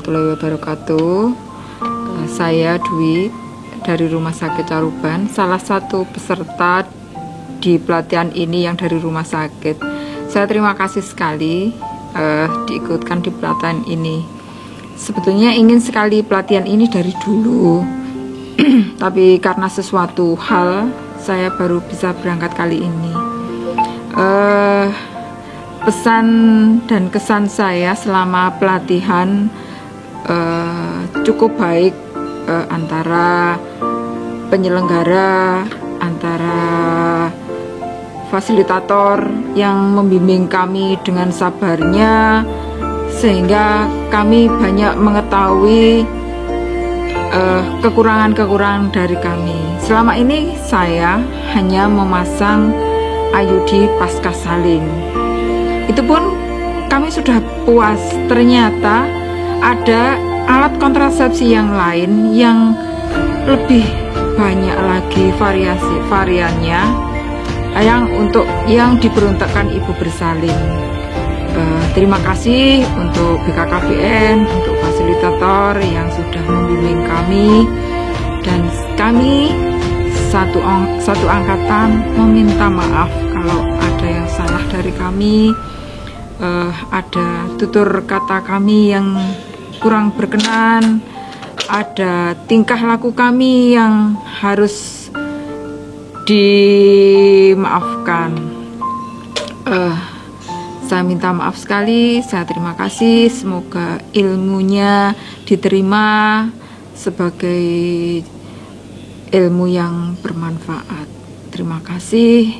warahmatullahi wabarakatuh. Saya Dwi dari Rumah Sakit Caruban, salah satu peserta di pelatihan ini yang dari rumah sakit. Saya terima kasih sekali diikutkan di pelatihan ini. Sebetulnya ingin sekali pelatihan ini dari dulu, tapi karena sesuatu hal saya baru bisa berangkat kali ini. Pesan dan kesan saya selama pelatihan cukup baik antara penyelenggara, antara fasilitator yang membimbing kami dengan sabarnya, sehingga kami banyak mengetahui kekurangan-kekurangan dari kami. Selama ini saya hanya memasang IUD pasca salin. Itu pun kami sudah puas. Ternyata ada alat kontrasepsi yang lain yang lebih banyak lagi variannya yang diperuntukkan ibu bersalin. Terima kasih untuk BKKBN, untuk fasilitator yang sudah membimbing kami, dan kami satu angkatan meminta maaf kalau ada yang salah dari kami. Ada tutur kata kami yang kurang berkenan, ada tingkah laku kami yang harus dimaafkan. Saya minta maaf sekali, saya terima kasih. Semoga ilmunya diterima sebagai ilmu yang bermanfaat. Terima kasih.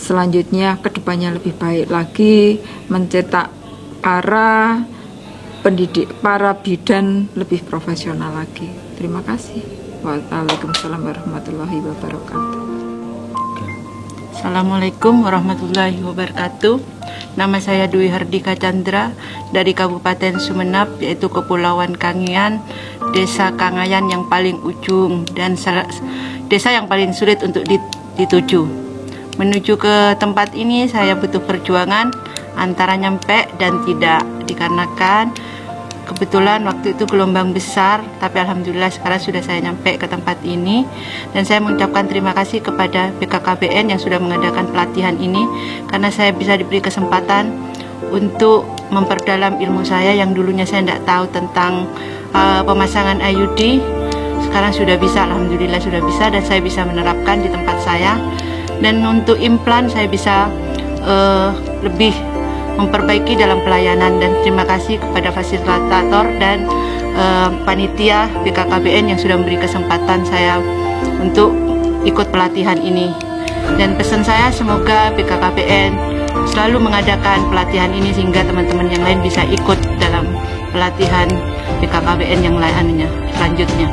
Selanjutnya kedepannya lebih baik lagi, mencetak para bidan lebih profesional lagi. Terima kasih. Waalaikumsalam warahmatullahi wabarakatuh. Assalamualaikum warahmatullahi wabarakatuh. Nama saya Dwi Hardika Chandra dari Kabupaten Sumeneb, yaitu Kepulauan Kangean, Desa Kangayan yang paling ujung dan desa yang paling sulit untuk dituju. Menuju ke tempat ini saya butuh perjuangan antara nyampe dan tidak, dikarenakan kebetulan waktu itu gelombang besar, tapi alhamdulillah sekarang sudah saya nyampe ke tempat ini. Dan saya mengucapkan terima kasih kepada BKKBN yang sudah mengadakan pelatihan ini, karena saya bisa diberi kesempatan untuk memperdalam ilmu saya yang dulunya saya tidak tahu tentang pemasangan IUD. Sekarang sudah bisa, alhamdulillah sudah bisa, dan saya bisa menerapkan di tempat saya. Dan untuk implan saya bisa lebih memperbaiki dalam pelayanan. Dan terima kasih kepada fasilitator dan panitia BKKBN yang sudah memberi kesempatan saya untuk ikut pelatihan ini. Dan pesan saya, semoga BKKBN selalu mengadakan pelatihan ini sehingga teman-teman yang lain bisa ikut dalam pelatihan BKKBN yang lainnya selanjutnya.